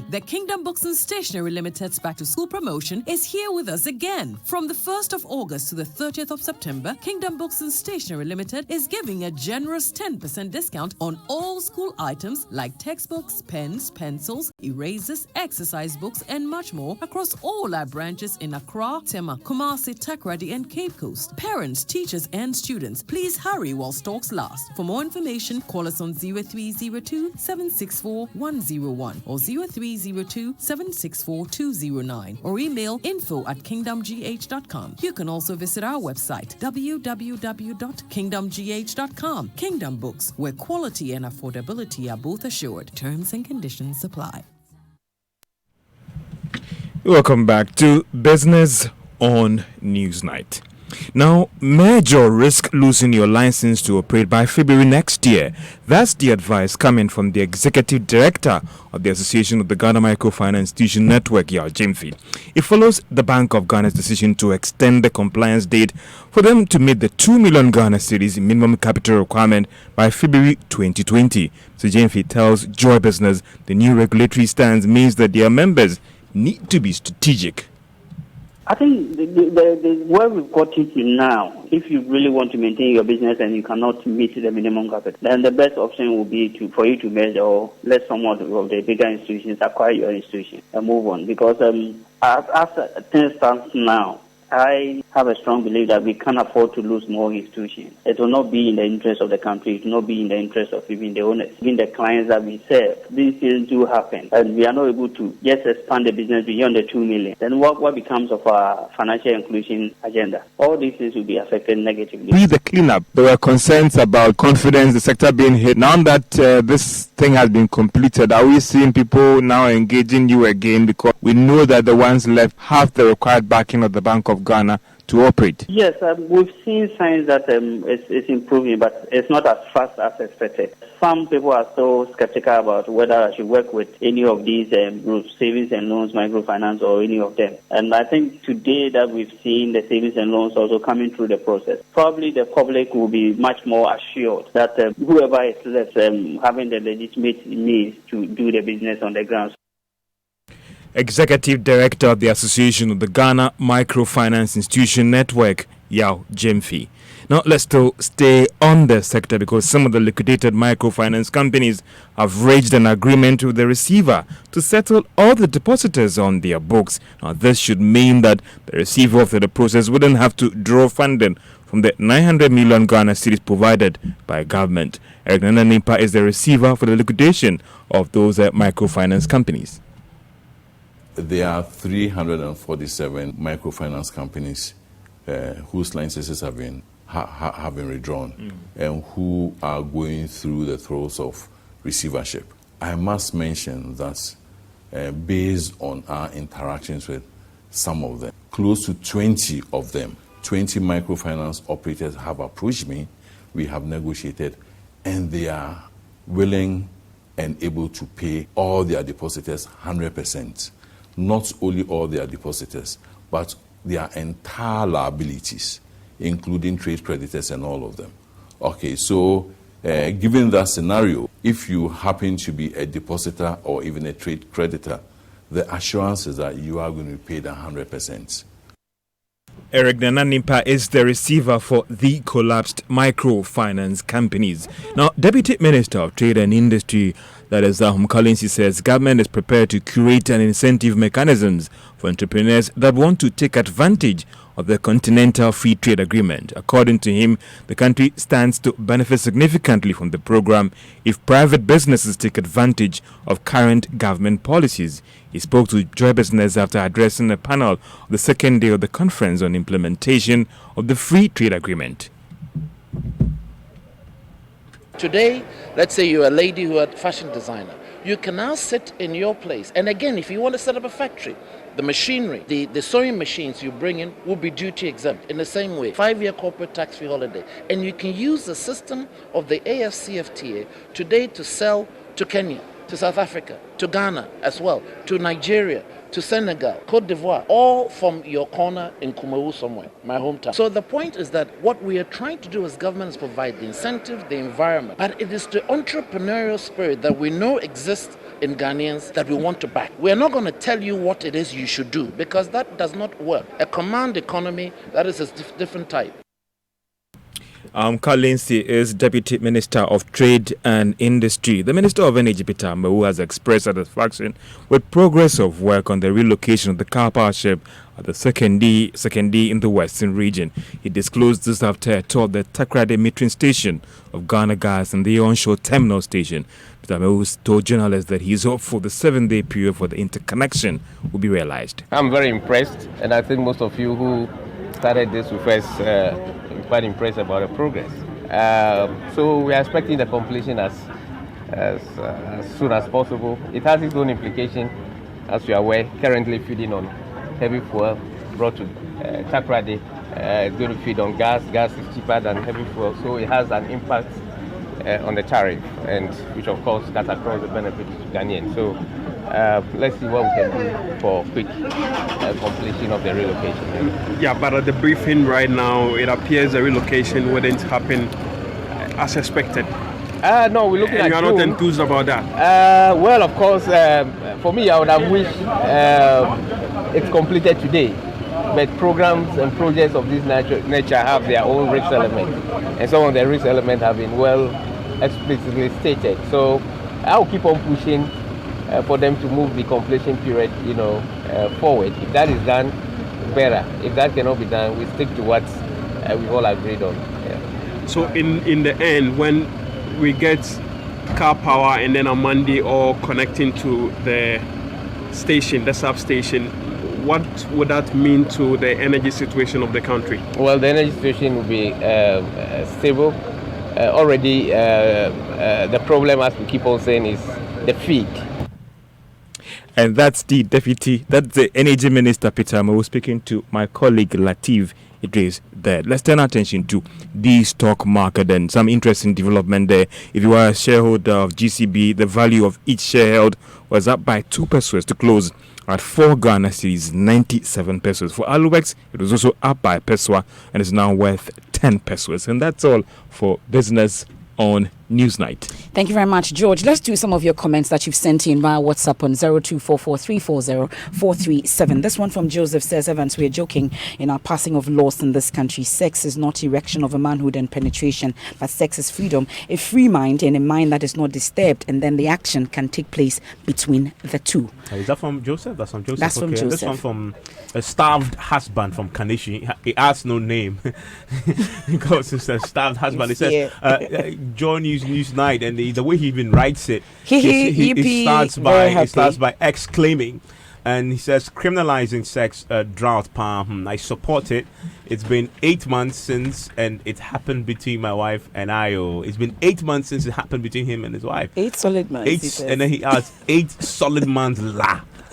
The Kingdom Books and Stationery Limited's Back to School promotion is here with us again. From the 1st of August to the 30th of September, Kingdom Books and Stationery Limited is giving a generous 10% discount on all school items like textbooks, pens, pencils, erasers, exercise books, and much more across all our branches in Accra, Tema, Kumasi, Takoradi, and Cape Coast. Parents, teachers, and students, please hurry while stocks last. For more information, call us on 0302 764 101 or 0302-764-209 or email info@kingdomgh.com. You can also visit our website www.kingdomgh.com. Kingdom Books, where quality and affordability are both assured. Terms and conditions apply. Welcome back to Business on Newsnight. Now, major risk losing your license to operate by February next year. That's the advice coming from the Executive Director of the Association of the Ghana Microfinance Institution Network, JoyFM. It follows the Bank of Ghana's decision to extend the compliance date for them to meet the 2 million Ghana cedis minimum capital requirement by February 2020. So JoyFM tells Joy Business the new regulatory stance means that their members need to be strategic. I think the where we've got it now, if you really want to maintain your business and you cannot meet the minimum capital, then the best option will be for you to merge or let some of the bigger institutions acquire your institution and move on. Because as things stand now, I have a strong belief that we can't afford to lose more institutions. It will not be in the interest of the country. It will not be in the interest of even the owners, even the clients that we serve. These things do happen, and we are not able to just expand the business beyond the 2 million. Then what becomes of our financial inclusion agenda? All these things will be affected negatively. With the cleanup, there were concerns about confidence, the sector being hit. Now that this thing has been completed, are we seeing people now engaging you again? Because we know that the ones left have the required backing of the Bank of Ghana to operate. Yes, we've seen signs that it's improving, but it's not as fast as expected. Some people are so skeptical about whether I should work with any of these groups, savings and loans, microfinance, or any of them. And I think today that we've seen the savings and loans also coming through the process, probably the public will be much more assured that whoever is left having the legitimate means to do the business on the ground. Executive Director of the Association of the Ghana Microfinance Institution Network, JoyFM. Now, let's still stay on the sector because some of the liquidated microfinance companies have reached an agreement with the receiver to settle all the depositors on their books. Now, this should mean that the receiver of the process wouldn't have to draw funding from the 900 million Ghana cedis provided by government. Eric Nananimpa is the receiver for the liquidation of those microfinance companies. There are 347 microfinance companies whose licenses have been withdrawn and who are going through the throes of receivership. I must mention that based on our interactions with some of them, close to 20 of them, 20 microfinance operators have approached me. We have negotiated, and they are willing and able to pay all their depositors 100%. Not only all their depositors, but their entire liabilities, including trade creditors and all of them. Okay, so given that scenario, if you happen to be a depositor or even a trade creditor, the assurance is that you are going to be paid 100%. Eric Nananipa is the receiver for the collapsed microfinance companies. Now, Deputy Minister of Trade and Industry, that is Zahum Kalinsi, says government is prepared to create an incentive mechanisms for entrepreneurs that want to take advantage of the Continental Free Trade Agreement. According to him, the country stands to benefit significantly from the program if private businesses take advantage of current government policies. He spoke to Joy Business after addressing a panel of the second day of the conference on implementation of the Free Trade Agreement. Today, let's say you're a lady who are a fashion designer. You can now sit in your place. And again, if you want to set up a factory, the machinery, the sewing machines you bring in will be duty exempt in the same way. 5-year corporate tax-free holiday. And you can use the system of the AFCFTA today to sell to Kenya, to South Africa, to Ghana as well, to Nigeria, to Senegal, Cote d'Ivoire, all from your corner in Kumawu somewhere, my hometown. So the point is that what we are trying to do as government is provide the incentive, the environment, but it is the entrepreneurial spirit that we know exists in Ghanaians that we want to back. We are not going to tell you what it is you should do because that does not work. A command economy, that is a different type. Kalinsi is Deputy Minister of Trade and Industry. The Minister of Energy, Peter Mbewu, has expressed satisfaction with progress of work on the relocation of the car power ship at the second D in the Western region. He disclosed this after a tour of the Takrade metering station of Ghana Gas and the onshore terminal station. Peter Mbewu told journalists that he is hopeful the 7-day period for the interconnection will be realized. I'm very impressed, and I think most of you who started this with us quite impressed about the progress. So we are expecting the completion as soon as possible. It has its own implication, as you are aware, currently feeding on heavy fuel brought to Takrade. It's going to feed on gas. Gas is cheaper than heavy fuel, so it has an impact on the tariff, and which of course cuts across the benefits to Ghanaians. So let's see what we can do for quick completion of the relocation. Yeah, but at the briefing right now, it appears the relocation wouldn't happen as expected. No, we're looking at June. You're not enthused about that? Well, of course, for me, I would have wished it's completed today. But programs and projects of this nature have their own risk elements. And some of the risk elements have been well explicitly stated. So I'll keep on pushing for them to move the completion period, forward. If that is done, better. If that cannot be done, we stick to what we've all agreed on. Yeah. So in the end, when we get car power and then on Monday all connecting to the station, the substation, what would that mean to the energy situation of the country? Well, the energy situation will be stable. Already, the problem, as we keep on saying, is the feed. And that's the Energy Minister, Peter Mbewu, speaking to my colleague Latif Idris there. Let's turn our attention to the stock market and some interesting development there. If you are a shareholder of GCB, the value of each share held was up by 2 pesos to close at 4 Ghana cedis, 97 pesos. For Aluwex, it was also up by a peso and is now worth 10 pesos. And that's all for business on Newsnight. Thank you very much, George. Let's do some of your comments that you've sent in via WhatsApp on 0244340437. This one from Joseph says, Evans, we're joking in our passing of laws in this country. Sex is not erection of a manhood and penetration, but sex is freedom, a free mind and a mind that is not disturbed, and then the action can take place between the two. Is that from Joseph? That's from Joseph. That's from Joseph. This one from a starved husband from Kanishi. He has no name because it's a starved husband. He says, John Newsnight, and the way he even writes it, he starts by exclaiming, And he says, criminalizing sex drought, I support it. It's been 8 months since, and it happened between my wife and I. It's been 8 months since it happened between him and his wife. 8 solid months. And then he adds, 8 solid months.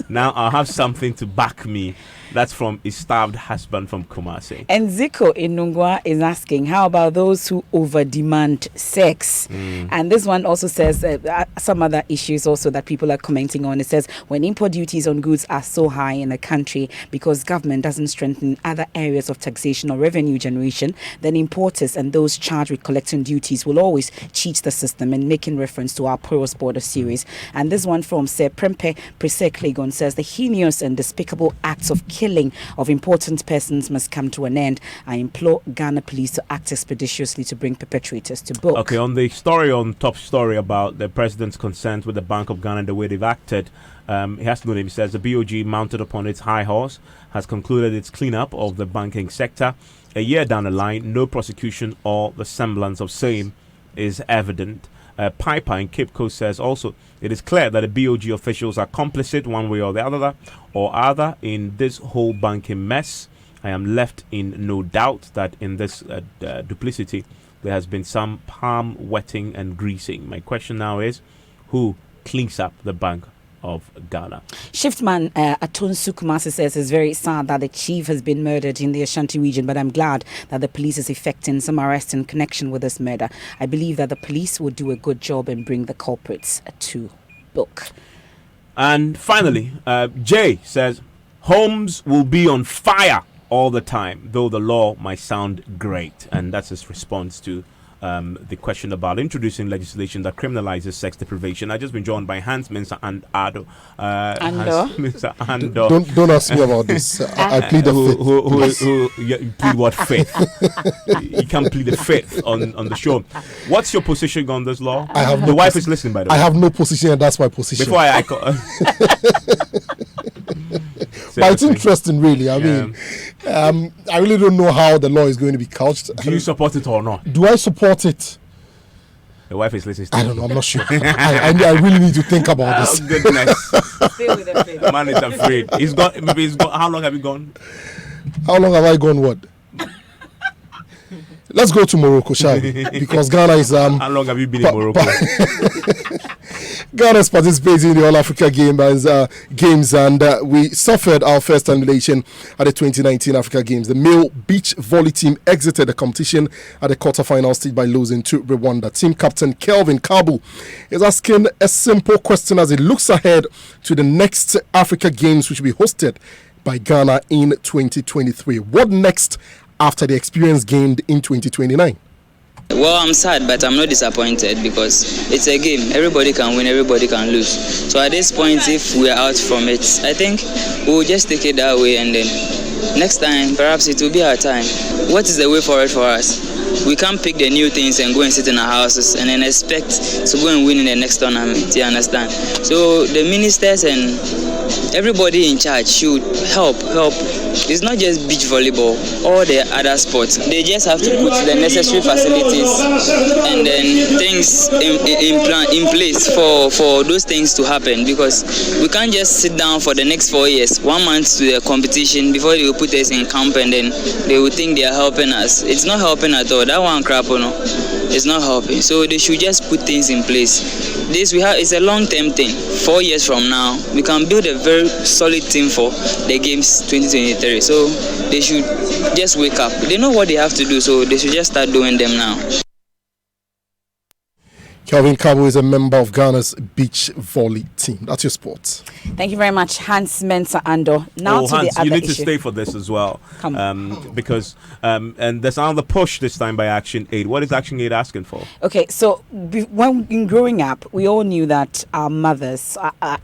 Now I'll have something to back me. That's from his starved husband from Kumasi. And Zico in Nungwa is asking, how about those who over-demand sex? And this one also says some other issues also that people are commenting on. It says, when import duties on goods are so high in a country because government doesn't strengthen other areas of taxation or revenue generation, then importers and those charged with collecting duties will always cheat the system, and making reference to our porous border series. And this one from Sir Prempe Presek says, the heinous and despicable acts of killing of important persons must come to an end. I implore Ghana police to act expeditiously to bring perpetrators to book. Okay, on the story, on top story about the president's consent with the Bank of Ghana and the way they've acted, he has no name. He says the BOG, mounted upon its high horse, has concluded its cleanup of the banking sector. A year down the line, no prosecution or the semblance of same is evident. Piper in Cape Coast says also, it is clear that the BOG officials are complicit one way or the other in this whole banking mess. I am left in no doubt that in this duplicity there has been some palm wetting and greasing. My question now is, who cleans up the Bank of Ghana? Shiftman Atonsu Kumasi says it's very sad that the chief has been murdered in the Ashanti region, but I'm glad that the police is effecting some arrests in connection with this murder. I believe that the police will do a good job and bring the culprits to book. And finally, Jay says, homes will be on fire all the time, though the law might sound great. And that's his response to the question about introducing legislation that criminalizes sex deprivation. I've just been joined by Hans Mensah and Ado. Don't ask me about this. I plead the fifth. You plead what fifth? You can't plead the fifth on the show. What's your position on this law? I have the wife is listening, by the way. I have no position, and that's my position. Before I but it's interesting, really. I mean, I really don't know how the law is going to be couched. Do you support it or not? Do I support it? The wife is listening. I don't know. I'm not sure. I really need to think about this. Oh, goodness. The man is afraid. He's got. How long have you gone? How long have I gone? What? Let's go to Morocco, shall we? Because Ghana is. How long have you been in Morocco? Ghana is participating in the All Africa Games, and we suffered our first elimination at the 2019 Africa Games. The male beach volley team exited the competition at the quarterfinal stage by losing to Rwanda. Team captain Kelvin Kabu is asking a simple question as it looks ahead to the next Africa Games, which will be hosted by Ghana in 2023. What next after the experience gained in 2029? Well, I'm sad, but I'm not disappointed because it's a game. Everybody can win, everybody can lose. So at this point, if we're out from it, I think we'll just take it that way, and then next time, perhaps it will be our time. What is the way forward for us? We can't pick the new things and go and sit in our houses and then expect to go and win in the next tournament, you understand? So the ministers and everybody in charge should help. It's not just beach volleyball, all the other sports. They just have to put the necessary facilities and then things in place for those things to happen, because we can't just sit down for the next 4 years, 1 month to the competition before they will put us in camp and then they will think they are helping us. It's not helping at all. That one crap, it's not helping. So they should just put things in place. It's a long-term thing. 4 years from now, we can build a very solid team for the games 2023. So they should just wake up. They know what they have to do, so they should just start doing them now. Kelvin Kabu is a member of Ghana's beach volley team. That's your sports. Thank you very much, Hans Mensah Ando. Now to Hans, the other you need issue. to stay for this as well. Because and there's another push this time by Action Aid. What is Action Aid asking for? Okay, so when in growing up, we all knew that our mothers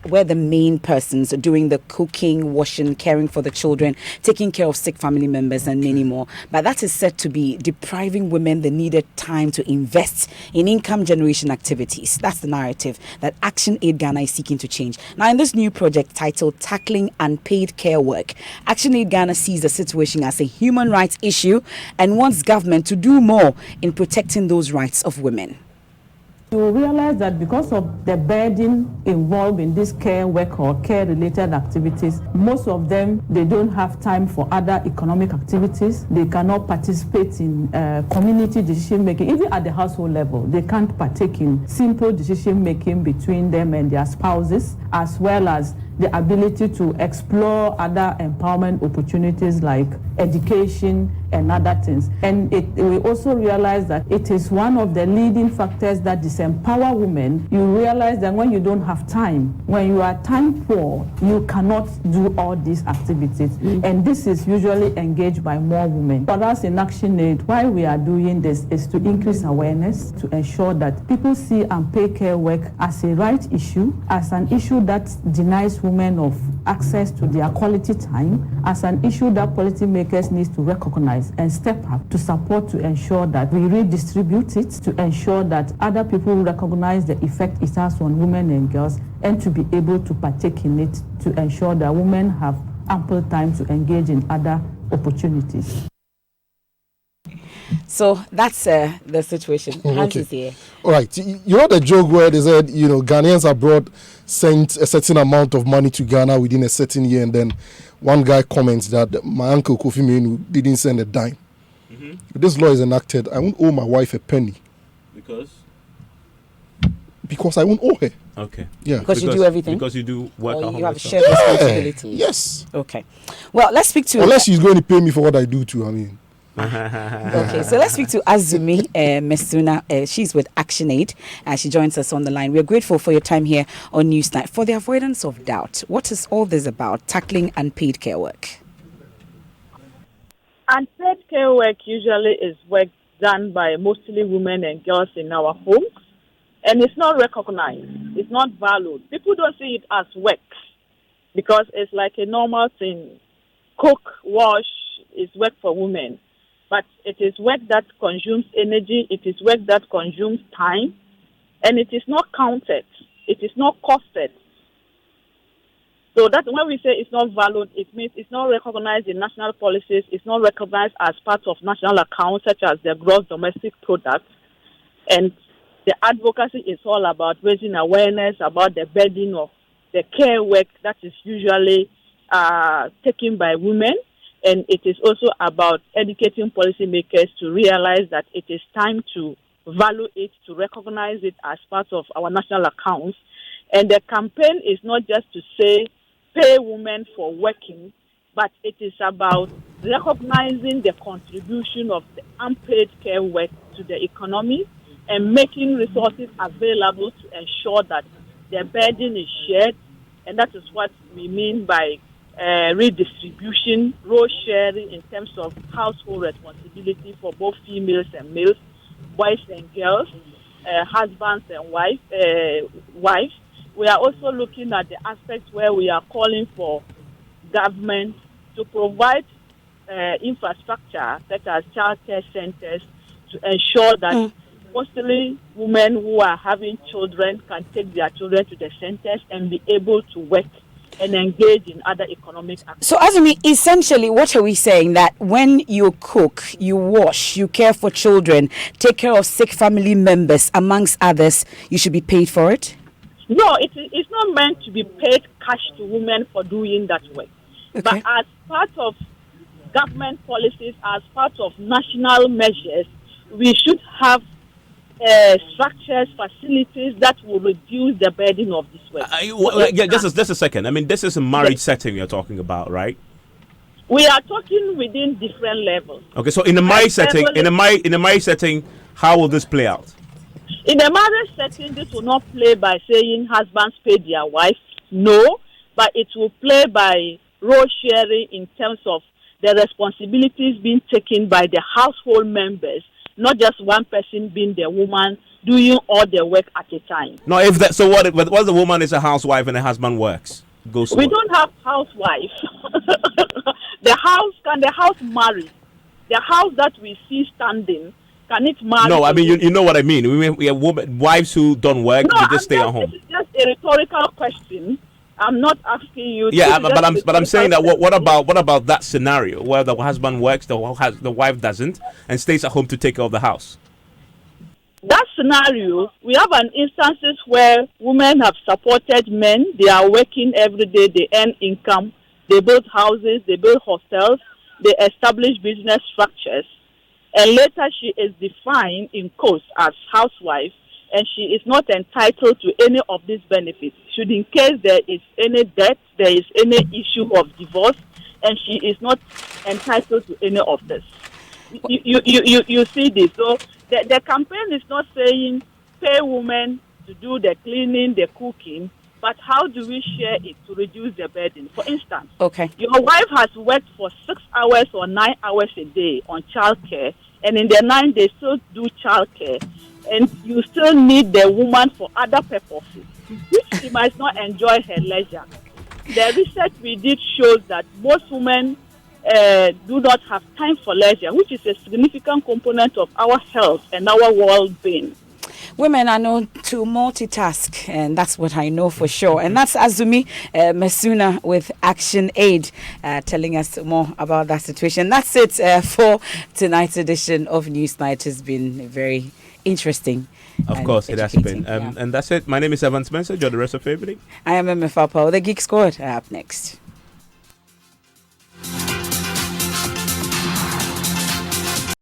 were the main persons doing the cooking, washing, caring for the children, taking care of sick family members, and many more. But that is said to be depriving women the needed time to invest in income generation activities. That's the narrative that Action Aid Ghana is seeking to change. Now, in this new project titled Tackling Unpaid Care Work, Action Aid Ghana sees the situation as a human rights issue and wants government to do more in protecting those rights of women. You will realize that because of the burden involved in this care work or care-related activities, most of them, they don't have time for other economic activities. They cannot participate in community decision-making. Even at the household level, they can't partake in simple decision-making between them and their spouses, as well as the ability to explore other empowerment opportunities like education and other things. And we also realize that it is one of the leading factors that disempower women. You realize that when you don't have time, when you are time poor, you cannot do all these activities. And this is usually engaged by more women. For us in ActionAid, why we are doing this is to increase awareness, to ensure that people see unpaid care work as a right issue, as an issue that denies women of access to their quality time, as an issue that policymakers need to recognize and step up to support, to ensure that we redistribute it, to ensure that other people recognize the effect it has on women and girls, and to be able to partake in it, to ensure that women have ample time to engage in other opportunities. So that's the situation. Hans Okay. is here. All right. You know the joke where they said, Ghanaians abroad sent a certain amount of money to Ghana within a certain year, and then one guy comments that my uncle Kofi Menu didn't send a dime. Mm-hmm. If this law is enacted, I won't owe my wife a penny because I won't owe her. Okay. Yeah. Because you do everything? Because you do work Or at you home have yourself. shared responsibility? Yes. Okay. Well, let's speak to... Unless she's going to pay me for what I do too, I mean. Okay, so let's speak to Azumi Mesuna. She's with ActionAid, and she joins us on the line. We're grateful for your time here on Newsnight. For the avoidance of doubt, what is all this about, tackling unpaid care work? Unpaid care work usually is work done by mostly women and girls in our homes, and it's not recognized. It's not valued. People don't see it as work because it's like a normal thing. Cook, wash is work for women. But it is work that consumes energy, it is work that consumes time, and it is not counted. It is not costed. So that when we say it's not valued, it means it's not recognized in national policies, it's not recognized as part of national accounts such as the gross domestic product. And the advocacy is all about raising awareness about the burden of the care work that is usually taken by women. And it is also about educating policymakers to realize that it is time to value it, to recognize it as part of our national accounts. And the campaign is not just to say, pay women for working, but it is about recognizing the contribution of the unpaid care work to the economy and making resources available to ensure that the burden is shared. And that is what we mean by redistribution, role sharing in terms of household responsibility for both females and males, boys and girls, husbands and wives. We are also looking at the aspects where we are calling for government to provide infrastructure such as child care centers to ensure that mostly women who are having children can take their children to the centers and be able to work and engage in other economic activities. So, Azumi, essentially, what are we saying? That when you cook, you wash, you care for children, take care of sick family members, amongst others, you should be paid for it? No, it's not meant to be paid cash to women for doing that work. Okay. But as part of government policies, as part of national measures, we should have structures, facilities that will reduce the burden of this work. Just a second. I mean, this is a marriage setting you're talking about, right? We are talking within different levels. Okay, so in a marriage setting, in a marriage setting, how will this play out? In a marriage setting, this will not play by saying husbands pay their wives. No, but it will play by role sharing in terms of the responsibilities being taken by the household members. Not just one person being the woman doing all the work at a time. No, if that, so what? What the woman is a housewife and the husband works? We don't have housewives. Can the house marry? The house that we see standing, can it marry? No, I mean you know what I mean. We have wives who don't work; they just stay at home. This is just a rhetorical question. I'm not asking you. Yeah, but I'm saying that what about that scenario where the husband works, the wife doesn't, and stays at home to take care of the house? That scenario, we have an instances where women have supported men. They are working every day. They earn income. They build houses. They build hostels. They establish business structures. And later she is defined in quotes as housewife, and she is not entitled to any of these benefits. Should in case there is any death, there is any issue of divorce, and she is not entitled to any of this. You see this. So the campaign is not saying pay women to do the cleaning, the cooking, but how do we share it to reduce the burden? For instance, your wife has worked for 6 hours or 9 hours a day on childcare, and in the 9 they still do childcare, and you still need the woman for other purposes, which she might not enjoy her leisure. The research we did shows that most women do not have time for leisure, which is a significant component of our health and our well-being. Women are known to multitask, and that's what I know for sure. And that's Azumi Mesuna with Action Aid telling us more about that situation. That's it for tonight's edition of Newsnight. It's been very interesting. Of course, it has been. And that's it. My name is Evan Spencer. Enjoy the rest of the evening. I am MFAPA. The Geek Squad are up next.